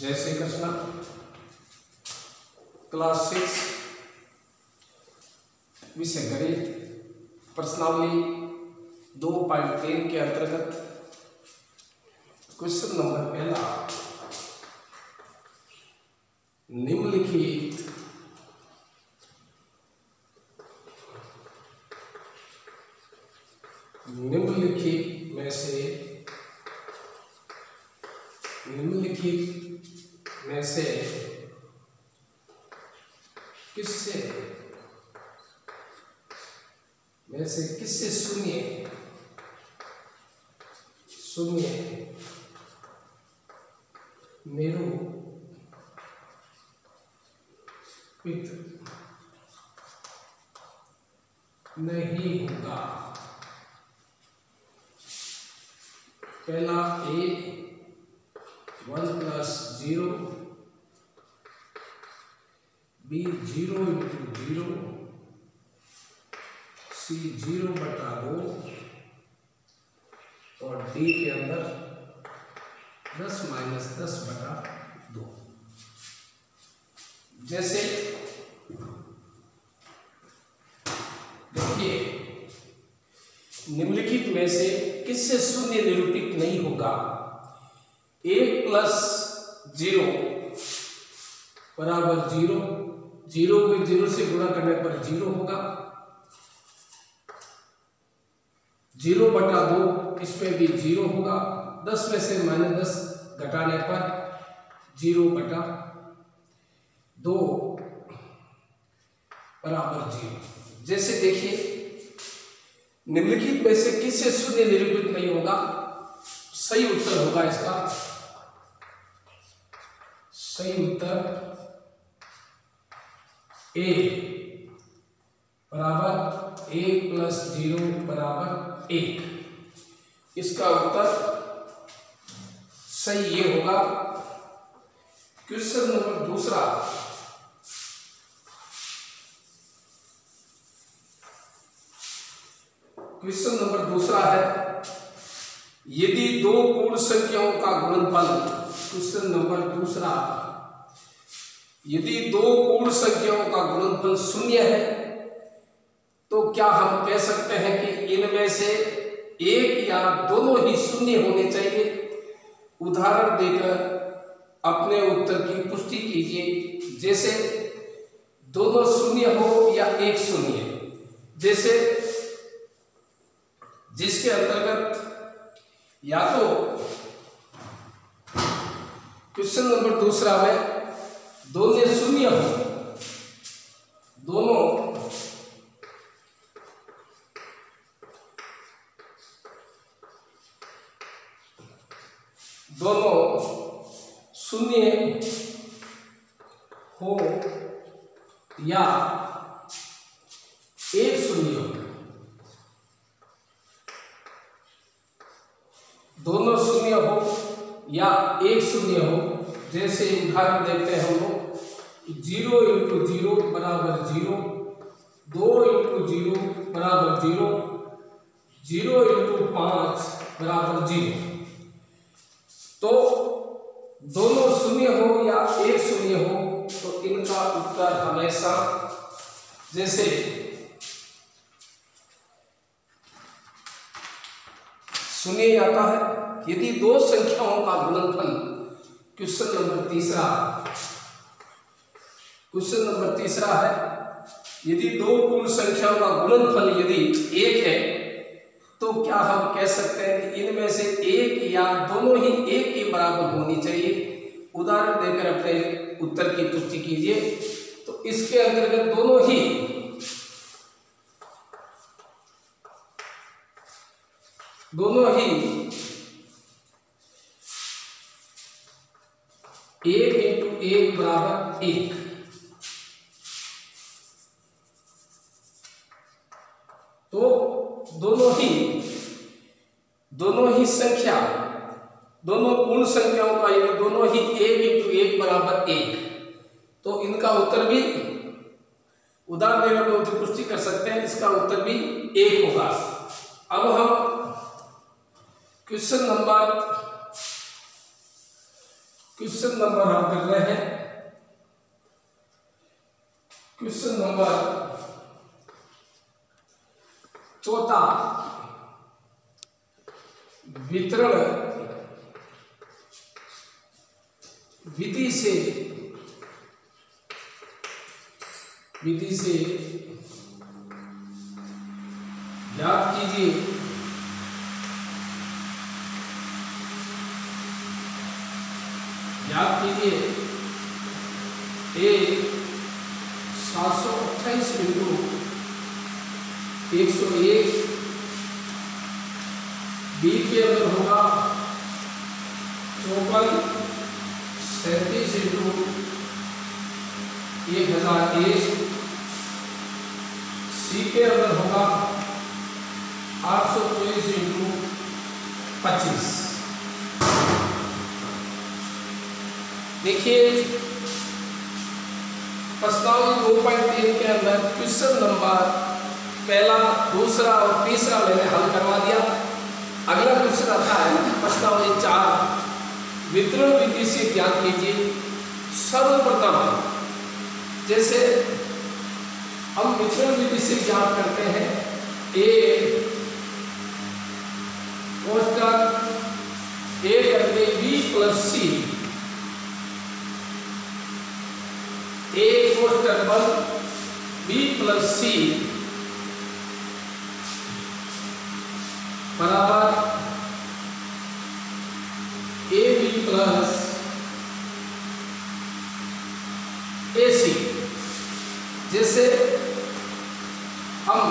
जय श्री कृष्णा। क्लास 6 विषय गणित प्रश्नावली 2.3 के अंतर्गत क्वेश्चन नंबर पहला, निम्नलिखित में से किससे शून्य निरूपित नहीं होगा। पहला A 1 + 0, B 0 × 0, C 0/2 और D के अंदर 10 - 10/2। जैसे देखिए, निम्नलिखित में से किससे शून्य निरूपित नहीं होगा? 1 + 0 बराबर 0, 0 को 0 से गुणा करने पर 0 होगा। 0/2 इसमें भी 0 होगा। 10 में से -10 घटाने पर 0/2 बराबर 0। जैसे देखिए, निम्नलिखित में से किससे शून्य निरूपित नहीं होगा? सही उत्तर होगा इसका, सही उत्तर A बराबर 1 + 0 बराबर 1। इसका उत्तर सही ये होगा। क्वेश्चन नंबर दूसरा, है यदि दो पूर्ण संख्याओं का गुणनफल, क्वेश्चन नंबर दूसरा, यदि दो पूर्ण संख्याओं का गुणनफल 0 है तो क्या हम कह सकते हैं कि इनमें से एक या दोनों ही शून्य होने चाहिए? उदाहरण देकर अपने उत्तर की पुष्टि कीजिए। जैसे दोनों शून्य हो या एक शून्य, जैसे जिसके अंतर्गत या तो क्वेश्चन नंबर दूसरा में दोनों शून्य हो, दोनों शून्य हो या एक शून्य हो, दोनों शून्य हो या एक शून्य हो। जैसे उदाहरण देखते हैं हम लोग, 0 × 0 बराबर 0, 2 × 0 बराबर 0, 0 × 5 बराबर 0। तो दोनों शून्य हो या एक शून्य हो तो इनका उत्तर हमेशा, जैसे सुनिए आता है, यदि दो संख्याओं का गुणनफल, क्वेश्चन नंबर तीसरा है, यदि दो पूर्ण संख्याओं का गुणनफल यदि 1 है तो क्या हम कह सकते हैं कि इनमें से एक या दोनों ही एक के बराबर होनी चाहिए? उदाहरण देकर अपने उत्तर की पुष्टि कीजिए। तो इसके अंतर्गत दोनों ही एक × 1 बराबर 1। तो दोनों ही संख्या, दोनों पूर्ण संख्याओं का यदि दोनों ही 1 × 1 बराबर 1, तो इनका उत्तर भी, उदाहरण देकर उत्तर पुष्टि कर सकते हैं, इसका उत्तर भी 1 होगा। अब हम क्वेश्चन क्वेश्चन नंबर हम कर रहे हैं क्वेश्चन नंबर 4 वितरण विधि से याद कीजिए ए 728 इंटू 101 बी के अंदर होगा 5437 इंटू 1001 सी के अंदर होगा 824 इंटू 25। देखिए प्रश्नावली 2.3 के अंदर क्वेश्चन नंबर पहला, दूसरा और तीसरा मैंने हल करवा दिया। अगला क्वेश्चन आता है प्रश्नावली 4 वितरण विधि से ज्ञात कीजिए। सर्वप्रथम जैसे हम वितरण विधि से ज्ञात करते हैं ए कोष्ठक ए करके बी प्लस सी, ए कोष्ठक बंद बी प्लस सी बराबर ए बी प्लस ए सी। जैसे हम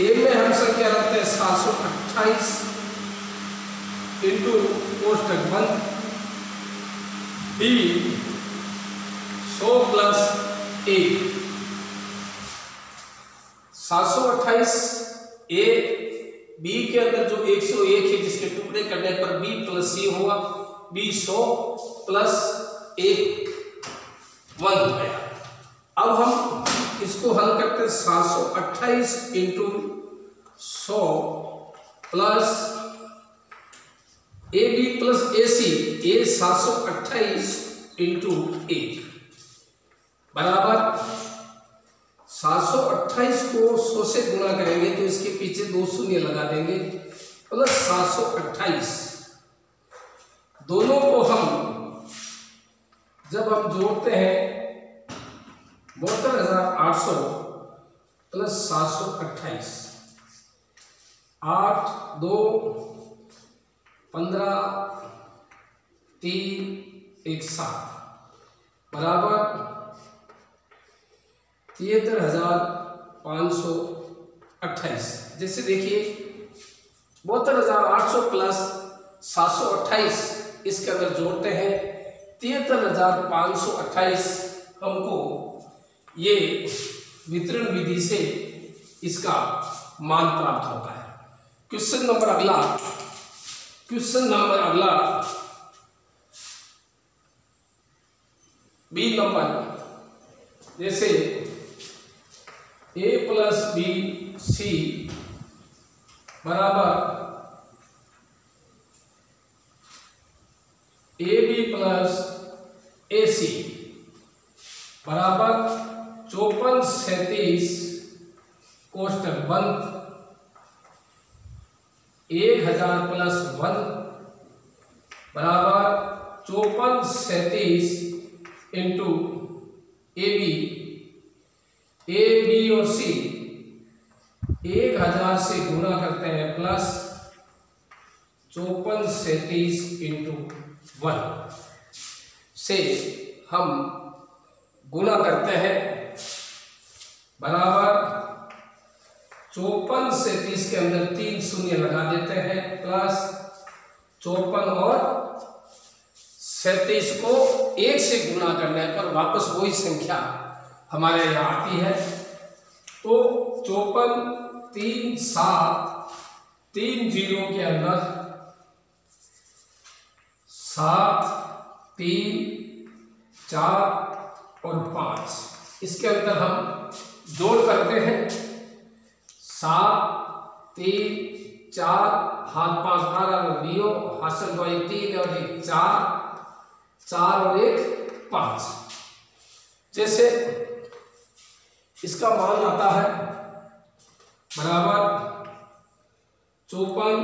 ए में हम संख्या रखते हैं 728 इंटू कोष्ठक बंद बी 100 प्लस 1 728 ए बी के अंदर जो 101 है जिसके टुकड़े करने पर बी प्लस सी होगा, बी 100 प्लस 1 1 हो गया। अब हम इसको हल करते 728 into 100 plus a b plus a c, a 728 into 1 बराबर 728 को 100 से गुणा करेंगे तो इसके पीछे 2 शून्य लगा देंगे प्लस 728। दोनों को हम जब हम जोड़ते हैं 72,800 प्लस 728 8 2 15 3 1 7 बराबर 73,528। जैसे देखिए 72,800 प्लस 728 इसके अंदर जोड़ते हैं 73,528 हमको ये वितरण विधि से इसका मान प्राप्त होता है। क्वेश्चन नंबर अगला बी नंबर जैसे ए प्लस बी सी बराबर ए बी प्लस ए सी बराबर 5437 कोष्ठक बंद 1000 प्लस 1 बराबर 5437 इंटू ए बी और सी 1000 से गुणा करते हैं प्लस 5437 इंटू 1 से हम गुणा करते हैं बराबर 5437 के अंदर 3 शून्य लगा देते हैं प्लस 54 और 37 को 1 से गुणा करने पर वापस वही संख्या हमारे यहाँ आती है। तो 54 3 7 3 0 के अंदर 7 3 4 और 5 इसके अंदर हम जोड़ करते हैं 7 3 4 हाथ 5 12 में दियो हासिल 2 3 और 1 4 4 और 1 5। जैसे इसका मान आता है बराबर 54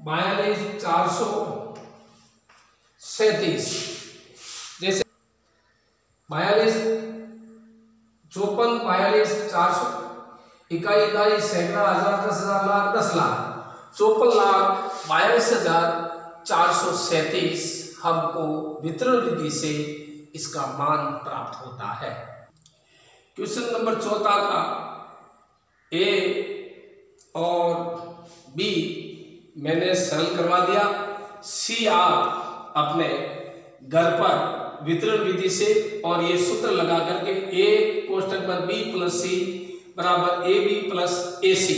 42 437। जैसे 42 54 42 400 इकाई इकाई सैकड़ा हजार 10,000 लाख 10 लाख 54,42,437 हमको वितरण विधि से इसका मान प्राप्त होता है। क्वेश्चन नंबर 14 का ए और बी मैंने सरल करवा दिया। सी आप अपने घर पर वितरण विधि से और ये सूत्र लगा करके ए कोष्टक में बी प्लस सी बराबर ए बी प्लस ए सी